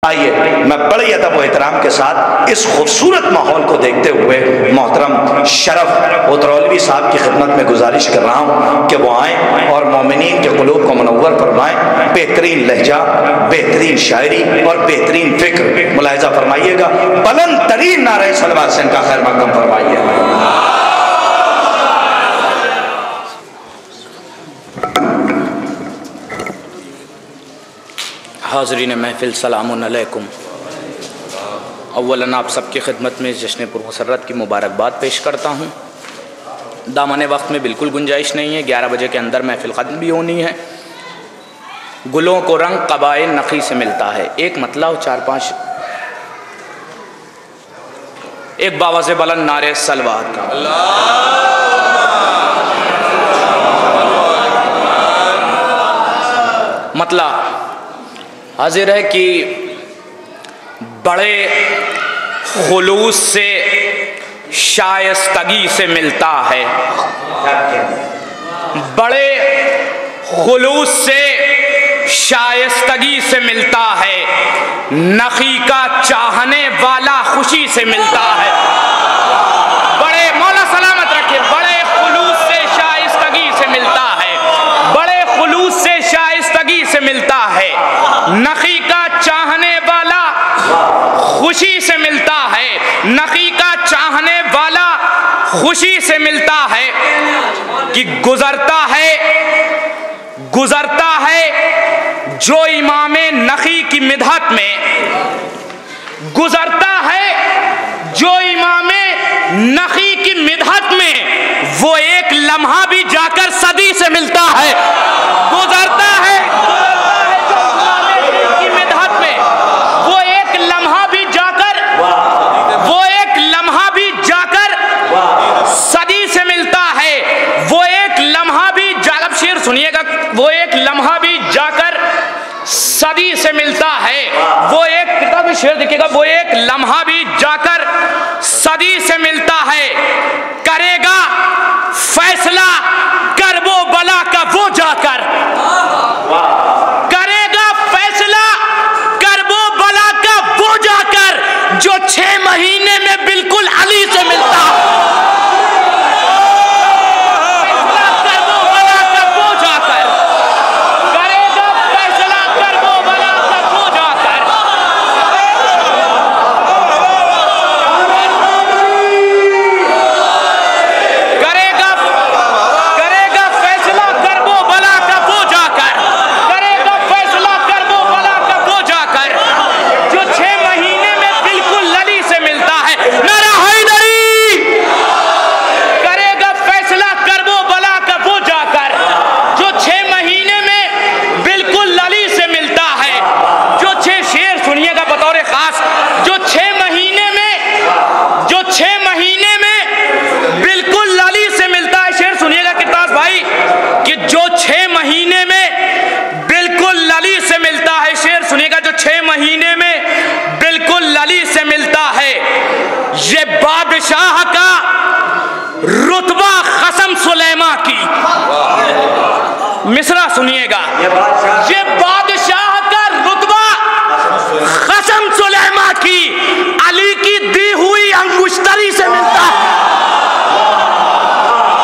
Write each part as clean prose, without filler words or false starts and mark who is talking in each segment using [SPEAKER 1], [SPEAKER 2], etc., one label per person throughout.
[SPEAKER 1] आइए मैं बड़े अदब व एहतराम के साथ इस खूबसूरत माहौल को देखते हुए मोहतरम शरफ उतरौलवी साहब की खिदमत में गुजारिश कर रहा हूँ कि वो आएँ और मोमिनीन के क़ुलूब को मुनव्वर फरमाएँ। बेहतरीन लहजा, बेहतरीन शायरी और बेहतरीन फिक्र मुलाहिजा फरमाइएगा। बुलंद तरीन नारे सलवात से इनका खैर मक़दम फरमाइए।
[SPEAKER 2] हाज़रीन महफ़िल सलामुन अलैकुम। अव्वलन आप सबकी खिदमत में इस जश्न पुरमसरत की मुबारकबाद पेश करता हूँ। दामन वक्त में बिल्कुल गुंजाइश नहीं है, 11 बजे के अंदर महफ़िल ख़त्म भी होनी है। गुलों को रंग क़बाए नख़ी से मिलता है, एक मतला और 4-5 एक बावज़ बुलंद नारे सलवात का। मतला हाजिर है कि बड़े खुलूस से शायस्तगी से मिलता है, बड़े खुलूस से शायस्तगी से मिलता है, नखी का चाहने वाला खुशी से मिलता है। बड़े मौला सलामत रखे, बड़े खुलूस से शायस्तगी से मिलता है, बड़े खुलूस से शायस्तगी से मिलता है, नखी का चाहने वाला खुशी से मिलता है, नखी का चाहने वाला खुशी से मिलता है कि गुजरता है जो इमामे नखी की मिदहत में, गुजरता है जो इमामे नखी की मिदहत में, वो एक लम्हा भी जाकर सदी से मिलता है। गुजरता है सुनिएगा, वो एक लम्हा भी जाकर सदी से मिलता है। वो एक किताब शेर देखिएगा, वो एक लम्हा भी जाकर सदी से मिलता है। करेगा फैसला करबो बला का वो जाकर, करेगा फैसला करबो बला का वो जाकर, जो 6 महीने में बिल्कुल अली से मिलता है। बादशाह का रुतबा कसम सुलेमा की, मिसरा सुनिएगा, ये बादशाह का रुतबा कसम सुलेमा की, अली की दी हुई अंगुश्तरी से मिलता है।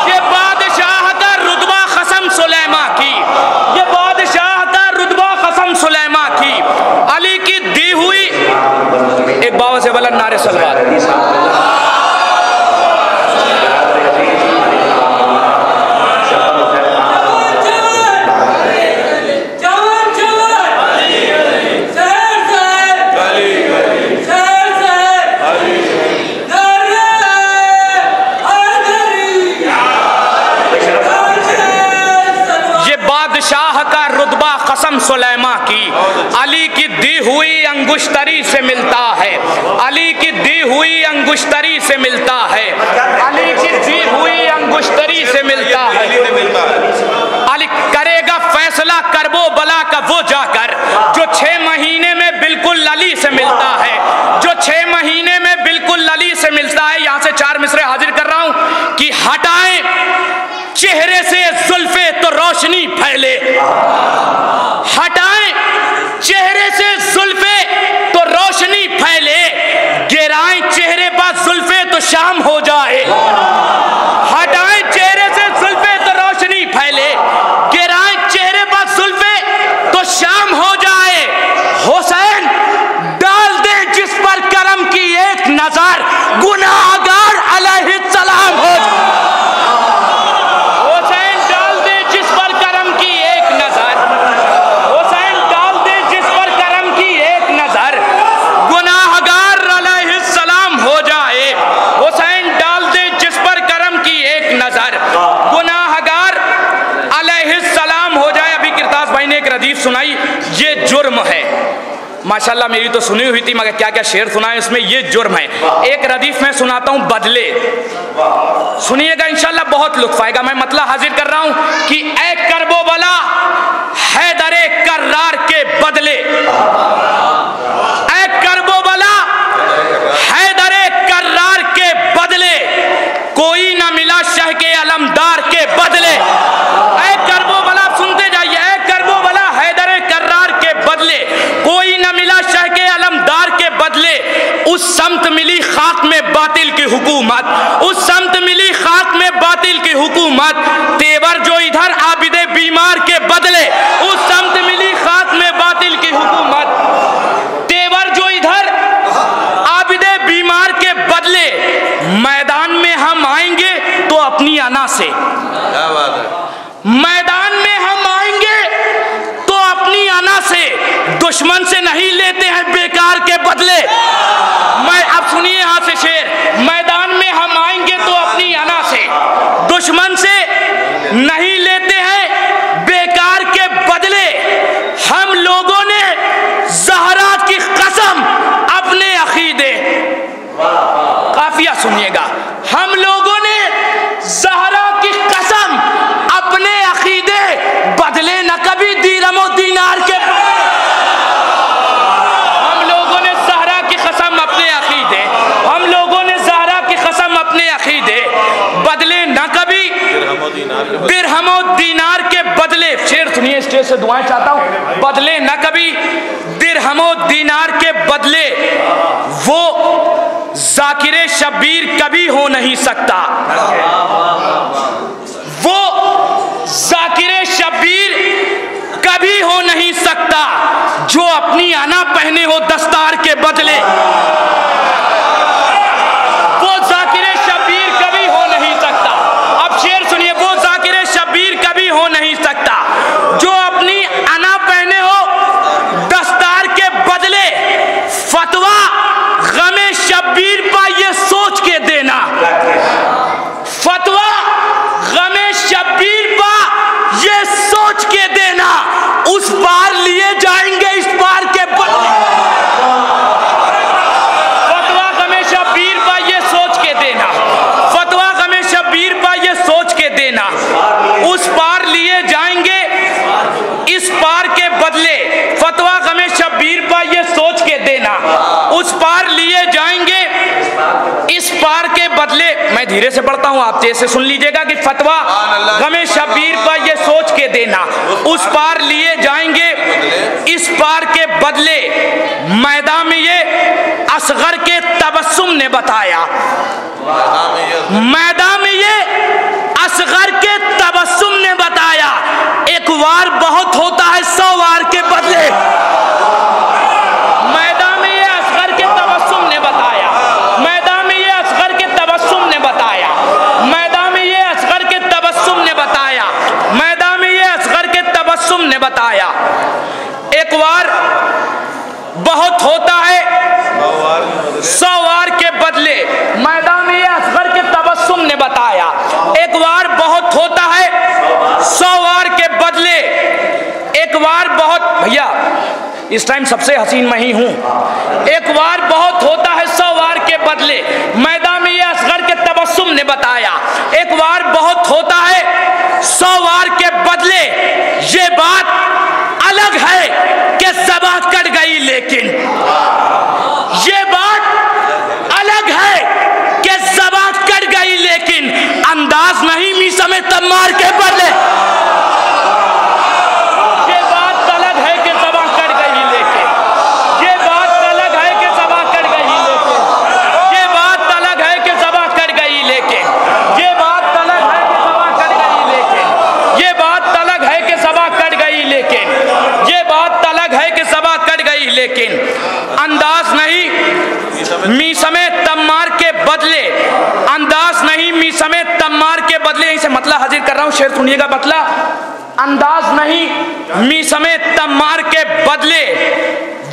[SPEAKER 2] ये बादशाह का रुतबा कसम सुलेमा की, ये बादशाह का रुतबा कसम सुलेमा की, अली की दी हुई। एक बाबा से बुलंद नारे सलवात। कसम सुलेमा की, अली की दी हुई अंगुश्तरी से मिलता है, अली की दी हुई अंगुश्तरी से मिलता है, अली की दी हुई अंगुश्तरी से मिलता है। अली करेगा फैसला करबो बला का वो जाकर, जो 6 महीने में बिल्कुल अली से मिलता है, जो 6 महीने में बिल्कुल अली से मिलता है। यहाँ से 4 मिसरे हाजिर कर रहा हूँ कि हटाएं चेहरे से जुल्फे तो रोशनी फैले, हटाएं चेहरे से जुल्फे शाम हो जाए। हटाएं चेहरे से जुल्फे तो रोशनी फैले, गिराएं चेहरे पर जुल्फे तो शाम हो जाए। हुसैन डाल दे जिस पर करम की एक नजर, गुनाहगार अलैहिस्सलाम हो जाए। हुसैन डाल दे जिस पर करम की एक नजर, हुसैन डाल दे जिस पर करम की एक नजर, गुनाहगार अलैहिस्सलाम हो जाए। हुसैन डाल दे जिस पर करम की एक नजर, गुनाहगार अलैहिस्सलाम हो जाए। अभी किरतास भाई ने एक रदीफ सुनाई, ये जुर्म है। माशाल्लाह मेरी तो सुनी हुई थी, मगर क्या क्या शेर सुनाए इसमें, ये जुर्म है। एक रदीफ में सुनाता हूं, बदले सुनिएगा, इंशाल्लाह बहुत लुत्फ आएगा। मैं मतलब हाजिर कर रहा हूं कि ए करबो बला हैदरे कर्रार के बदले, ए करबो बला हैदरे कर्रार के बदले, कोई ना मिला शह के अलमदार के बदले। ए करबो बला, सुनते जाइए, ए करबो बला हैदरे कर्रार के बदले, कोई न मिला शह के अलमदार के बदले। उस समत मिली खाक में बातिल की हुकूमत, उस समत मिली खाक में बातिल की हुकूमत, तेवर जो इधर आबिदे बीमार के बदले। उस समत मिली खाक में बातिल की हुकूमत, तेवर जो इधर आबिदे बीमार के बदले। मैदान में हम आएंगे तो अपनी अना से, मैदान में हम आएंगे तो अपनी अना से, दुश्मन से नहीं लेते हैं बेकार के बदले। मैं अब सुनिए यहां से शेर, मैदान में हम आएंगे तो अपनी अना से, दुश्मन से नहीं लेते हैं बेकार के बदले। हम लोगों ने ज़हरा की कसम अपने अकीदे, काफिया सुनिएगा, हम लोगों ने ज़हरा की कसम अपने अकीदे, बदले न कभी दिरहमो दीनार के। हम लोगों ने ज़हरा की कसम अपने अकीदे, हम लोगों ने ज़हरा की कसम अपने अकीदे, बदले न कभी दिरहमो दीनार के बदले। शेर सुनिए, स्टेज से दुआएं चाहता हूं, बदले न कभी दिरहमो दीनार के बदले। वो जाकिरे शब्बीर कभी हो नहीं सकता, वो जाकिरे शब्बीर कभी हो नहीं सकता, जो अपनी अना पहने हो दस्तार के बदले। वो जाकिरे शब्बीर कभी हो नहीं सकता। अब शेर सुनिए, वो जाकिरे शब्बीर कभी हो नहीं सकता, जो अपनी अना पहने हो दस्तार के बदले। फतवा गमे शब्बीर पर ये सोच के देना, फतवा गमे शब्बीर पर ये सोच के देना, उस पार लिए जाएंगे इस पार के बदले। फतवा गमे शब्बीर पर ये सोच के देना, फतवा गमे शब्बीर पर ये सोच के देना, उस पार लिए जाएंगे इस पार के बदले। फतवा गमे शब्बीर पर ये सोच के देना, उस पार लिए जाएंगे इस पार के बदले। मैं धीरे से पढ़ता हूं, आप तेज से सुन लीजिएगा कि फतवा गमे शब्बीर पर ये सोच के देना, उस पार लिए जाएंगे इस पार के बदले। मैदान में ये असगर के तबस्सुम ने बताया, मैदान में ये असगर के तबस्सुम ने बताया, एक वार बहुत होता है 100 वार के बदले। मैदान में ये असगर के तबस्सुम ने बताया, मैदान में ये असगर के तबस्सुम ने बताया, मैदान में ये असगर के तबस्सुम ने बताया, मैदान में ये असगर के तबस्सुम ने बताया। एक वार बहुत होता है 100 वार के बदले। मैदान में ये असगर के तबस्सुम ने बताया, एक वार बहुत होता है 100 वार के बदले। एक वार बहुत, भैया इस टाइम सबसे हसीन मैं ही हूं, एक वार बहुत होता है 100 वार के बदले। मैदान में ये असगर के तबस्सुम ने बताया, एक वार बहुत होता है 100 वार के बदले। ये बात अलग है कि ज़बां कट गई, लेकिन ये बात अलग है कि ज़बां कट गई, लेकिन अंदाज नहीं मीसा में तमार के बदले। ये बात अलग है कि ज़बां कट गई, लेकिन ये बात अलग है कि ज़बां कट गई, लेकिन ये बात अलग है कि ज़बां अंदाज नहीं मीसमे तम्मार के बदले, अंदाज नहीं मीसमे तम्मार के बदले, इसे मतलब हाजिर कर रहा हूं, शेर सुनिएगा मतलब, अंदाज नहीं मीसमे तम्मार के बदले,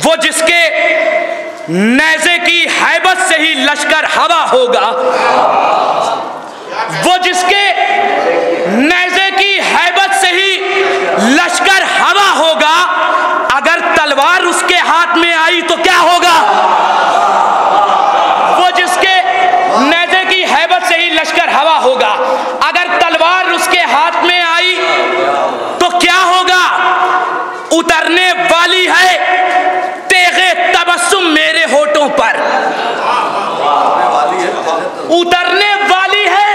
[SPEAKER 2] वो जिसके नेज़े की हैबत से ही लश्कर हवा होगा, वो जिसके नेज़े की हैबत से ही लश्कर हवा होगा, अगर तलवार उसके हाथ में आई तो क्या होगा? वो जिसके नेज़े की हैबत से ही लश्कर हवा होगा, अगर तलवार उसके हाथ में आई तो क्या होगा? उतरने वाली है तेगे तबस्सुम मेरे होठों पर, उतरने वाली है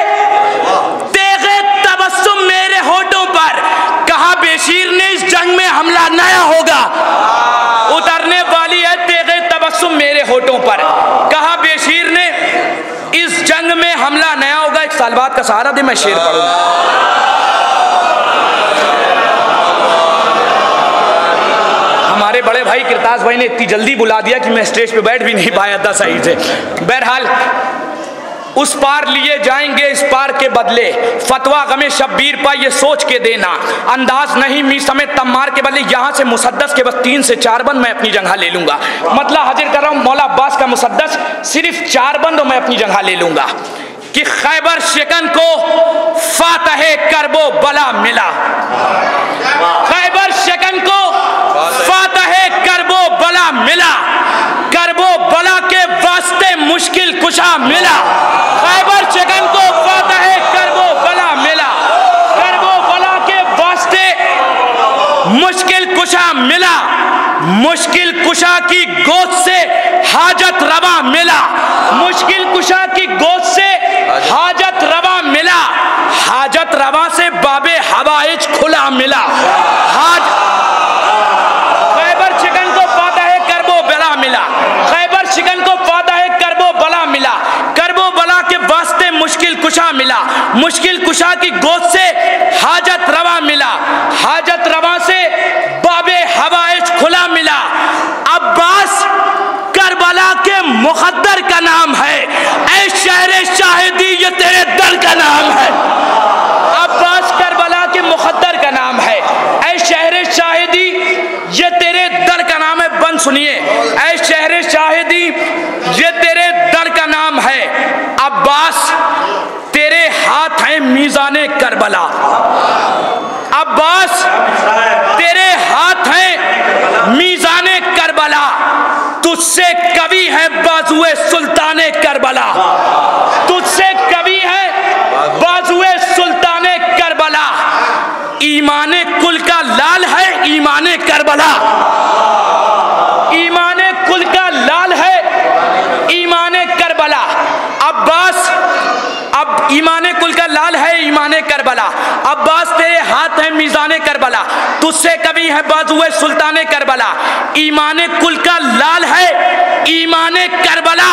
[SPEAKER 2] तेगे तबस्सुम मेरे होठों पर। कहा बेशीर ने इस जंग में हमला नया होगा, उतरने वाली है तेगे तबस्सुम मेरे होठों पर। कहा बेशीर ने इस जंग में हमला नया होगा। एक साल बाद का सहारा दे, मैं शेर पढ़ूंगा। हमारे बड़े भाई किरताज भाई ने इतनी जल्दी बुला दिया कि मैं स्टेज पे बैठ भी नहीं पाया था सही से। बहरहाल, उस पार लिए जाएंगे इस पार के बदले, फतवा गमे शब्बीर पर ये सोच के देना, अंदाज नहीं मी समेत तम्मार के बदले। यहाँ से मुसद्दस के बस 3 से 4 बंद मैं अपनी जगह ले लूंगा। मतलब हाजिर कर रहा हूँ मौला अब्बास का मुसद्दस, सिर्फ 4 बंद मैं अपनी जगह ले लूंगा कि खैबर शिकन को फातह करबो बला मिला, खैबर शिकन को फातह करबो बला मिला, करबो बला के वास्ते मुश्किल कुशा मिला। खैबर शिकन को फातह करबो बला मिला, करबो बला के वास्ते मुश्किल कुशा मिला, मुश्किल कुशा की गोद से हाजत रवा मिला, मुश्किल कुशा की गोद से हाजत रवा मिला, हाजत रवा से बाबे हवाइज खुला मिला। खैबर शिकन को फातह करबो बला मिला, खैबर शिकन को फातह करबो बला मिला, करबो बला के वास्ते मुश्किल कुशा मिला, मुश्किल कुशा की गोद से हाजत रवा मिला, हाजत रवा से बाबे हवाइज खुला मिला। अब्बास करबला के मुक़द्दर का नाम है, ऐ शहरे शाहिदी ये तेरे दर का नाम है। अब्बास करबला के मुक़द्दर का नाम है, ऐ शहरे शाहिदी ये तेरे दर का नाम है। बंद सुनिए, ऐ शहरे शाहिदी ये तेरे दर का नाम है। अब्बास तेरे हाथ है मीज़ाने करबला, अब्बास तेरे हाथ है मीज़ाने करबला, तुझसे कवि है बाजुए सुल्ताने करबला, तुझसे कवि है बाजुए सुल्ताने करबला। ईमाने कुल का लाल है ईमाने करबला, ईमाने कुल का लाल है ईमाने करबला। अब्बास अब ईमाने कुल का लाल है ईमाने करबला, अब्बास तेरे हाथ है मीज़ाने करबला, तुझसे कवि है बाजुए सुल्ताने करबला। ईमाने कुल का लाल है ईमाने करबला,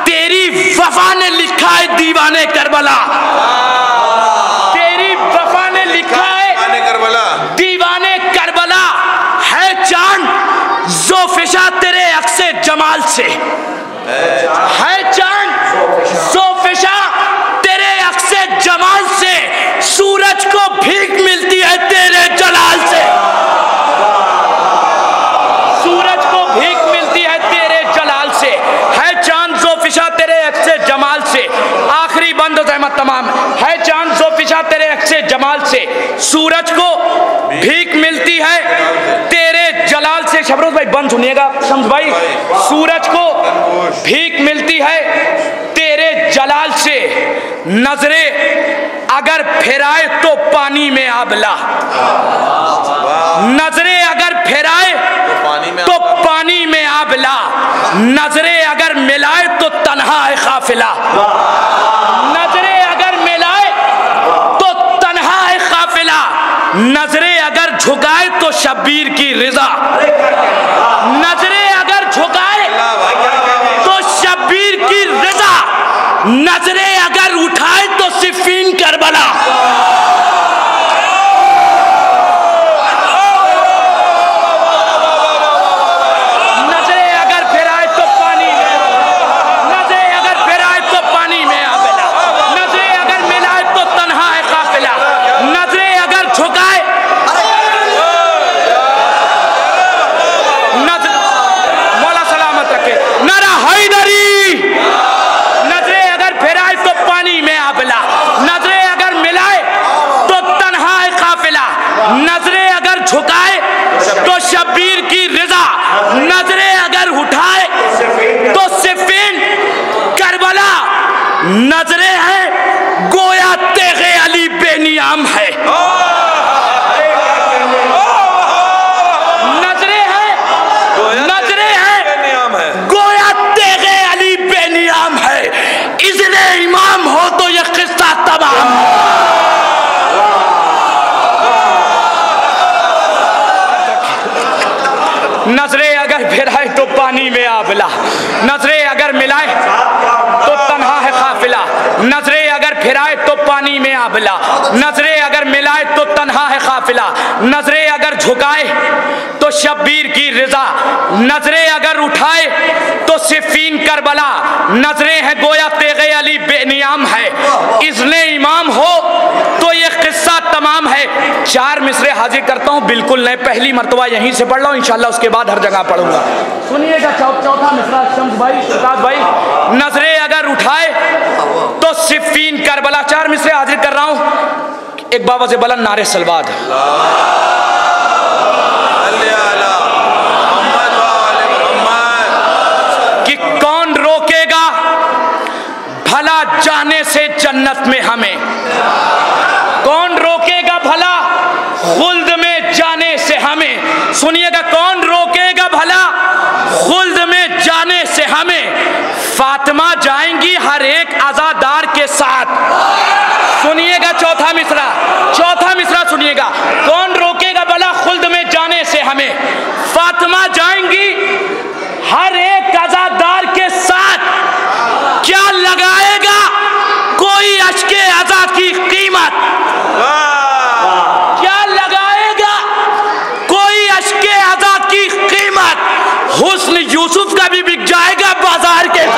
[SPEAKER 2] तेरी वफा ने लिखा है दीवाने करबला, तेरी वफा ने लिखा है दीवाने करबला। है चांद ज़ोफ़िशा तेरे अक्से जमाल से, है चांद ज़ोफ़िशा तेरे अक्से जमाल से, सूरज को भीख मिलती है तेरे जलाल से, सूरज को भीख मिलती है तेरे जलाल से। है चांद ज़ोफ़िशा तेरे अक्से जमाल से, आखिरी बंद हो ज़हमत तमाम। है चांद ज़ोफ़िशा तेरे अक्से जमाल से, सूरज को भीख मिलती है तेरे जलाल से। शबरोज भाई बंद सुनिएगा, शम्स भाई, सूरज को भीख मिलती है तेरे जलाल से, नजरे अगर फिराए तो पानी में आबला, नजरे अगर फिराए तो पानी में आबला, नजरे अगर मिलाए तो तन्हा है काफिला, नजरे अगर मिलाए तो तन्हा है काफिला, नजरे अगर झुकाए तो शब्बीर की रिजा, नजरे अगर झुकाए तो शब्बीर की रिजा, नजरे अगर उठाए तो सिफ़ीन करबला। नजरे नजरें हैं गोया तेगे अली बेनियाम है। नजरें हैं गोया तेगे अली बेनियाम है। इज़्ने इमाम हो तो ये किस्सा तमाम। नजरें अगर फिराए तो पानी में आबला, नजरें अगर मिलाए तो तन्हा है काफिला। नजरें अगर फिराए तो पानी में आबला, नजरें अगर मिलाए तो तन्हा है काफिला। नजरें अगर झुकाए तो शब्बीर की रिजा, नजरें अगर उठाए तो सिफीन करबला। नजरें हैं गोया तेगे अली बेनियाम है। इज़्ने इमाम हो तो ये किस्सा तमाम है। 4 मिसरे हाजिर करता हूँ, बिल्कुल नए, पहली मर्तबा यहीं से पढ़ रहा हूँ, इंशाल्लाह उसके बाद हर जगह पढ़ूंगा। सुनिएगा चौथा मिसरा शम्स भाई, सुकात भाई। नजरें अगर उठाए तो सिफीन करबला। 4 मिसरे हाजिर कर रहा हूँ, एक बाबा से बुलंद नारे सलवात। कि कौन रोकेगा भला जाने से जन्नत में हमें, कौन रोकेगा भला खुल्द में जाने से हमें। सुनिएगा, कौन रोकेगा भला खुल्द में जाने से हमें। फातिमा जाएंगी हर एक अज़ादार के साथ। सुनिएगा चौथा मिसरा सुनिएगा, कौन रोकेगा भला खुल्द में जाने से हमें। फातिमा जाएंगी हर एक अज़ादार के साथ। क्या लगाएगा कोई अश्के अज़ा की कीमत, क्या लगाएगा कोई अश्के अज़ा की कीमत। हुस्न यूसुफ का भी बिक जाएगा बाजार के साथ।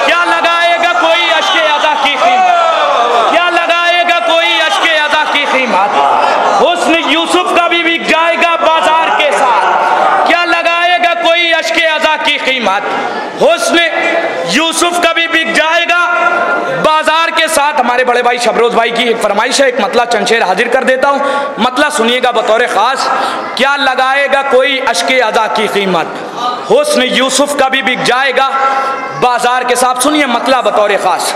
[SPEAKER 2] क्या लगाएगा कोई अश्के अज़ा की कीमत, क्या लगाएगा कोई अश्के अज़ा की कीमत। हुस्न यूसुफ का भी बिक जाएगा बाजार के साथ। क्या लगाएगा कोई अश्के अज़ा की कीमत। हुस्न यूसुफ का भी बिक जाएगा बाजार के साथ। हमारे बड़े भाई शबरोज भाई की एक फरमाइश है, एक मतला चंशेर हाजिर कर देता हूँ, मतला सुनिएगा बतौर खास। क्या लगाएगा कोई अश्के अज़ा की कीमत। हुस्न यूसुफ का भी बिक जाएगा बाजार के साथ। सुनिए मतला बतौर खास,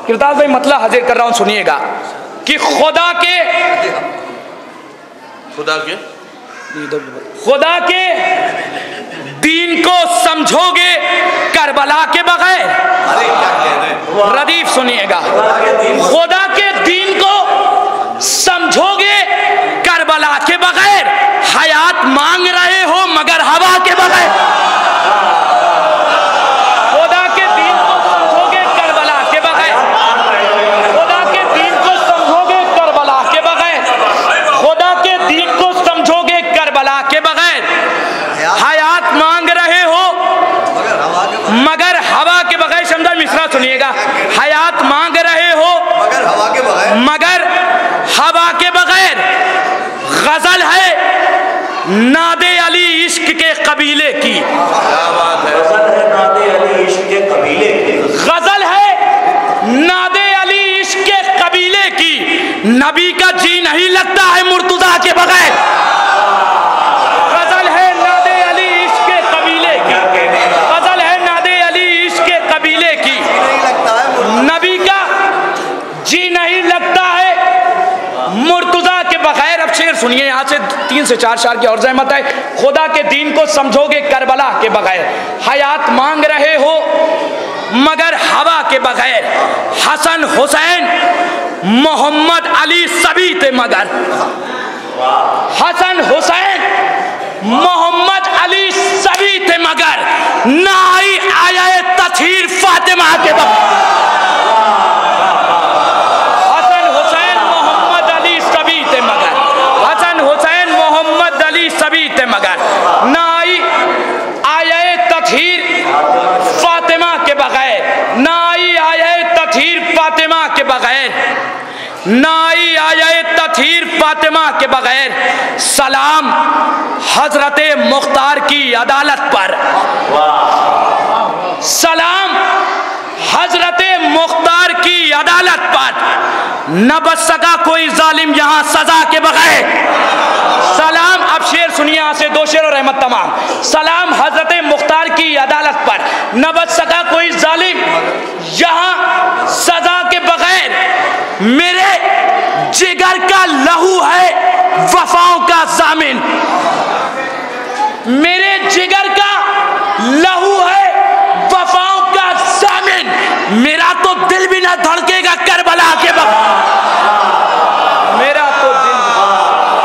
[SPEAKER 2] किरताज भाई मतला हाजिर कर रहा हूँ, सुनिएगा। कि खुदा के दीन को समझोगे करबला के बगैर। रदीफ सुनिएगा, खुदा के दीन को समझोगे करबला के बगैर। हयात मांग रहे हो मगर हवा के बगैर। खुदा के दीन को समझोगे करबला के बगैर। खुदा के दीन को समझोगे करबला के बगैर। खुदा के दीन को समझोगे करबला के बगैर। हयात मांग रहे हो मगर हवा के बगैर। समझा मिसरा सुनिएगा, हयात मांग रहे हो मगर हवा के बगैर। गजल है नादे अली इश्क के कबीले की। गजल है नादे अली इश्क के कबीले की। नबी का जी नहीं लगता है मुर्तजा के बगैर। गजल है नादे अली इश्क के कबीले की। गजल है नादे अली इश्क के कबीले की। नबी का जी नहीं लगता है मुर्तजा के बगैर। अब शेर सुनिए, यहाँ से 3 से 4 शार की और जहमत है। खुदा के दीन को समझोगे करबला के बगैर। हयात मांग रहे हो मगर हवा के बगैर। हसन हुसैन मोहम्मद अली सभी थे मगर। हसन हुसैन मोहम्मद अली सभी थे मगर। ना आई आया तथहीर फातिमा के बगैर। हसन हुसैन मोहम्मद अली सभी थे मगर। हसन हुसैन मोहम्मद अली सभी थे मगर। ना आई आया तथहीर फातिमा के बगैर। ना आई आया तथहीर फातिमा के बगैर। ना आई आया तथहीर फातिमा के बगैर। सलाम हजरत मुख्तार की अदालत पर। सलाम हजरत मुख्तार की अदालत पर। न बच सका कोई जालिम यहाँ सजा के बगैर। सलाम, अब शेर दुनिया से दो शेर और रहमत तमाम। सलाम हजरत मुख्तार की अदालत पर, न बच सका कोई जालिम यहाँ सजा के बगैर। मेरे जिगर का लहू है वफाओं का जामिन, मेरे जिगर का लहू है वफाओं का जामिन। मेरा तो दिल भी ना धड़के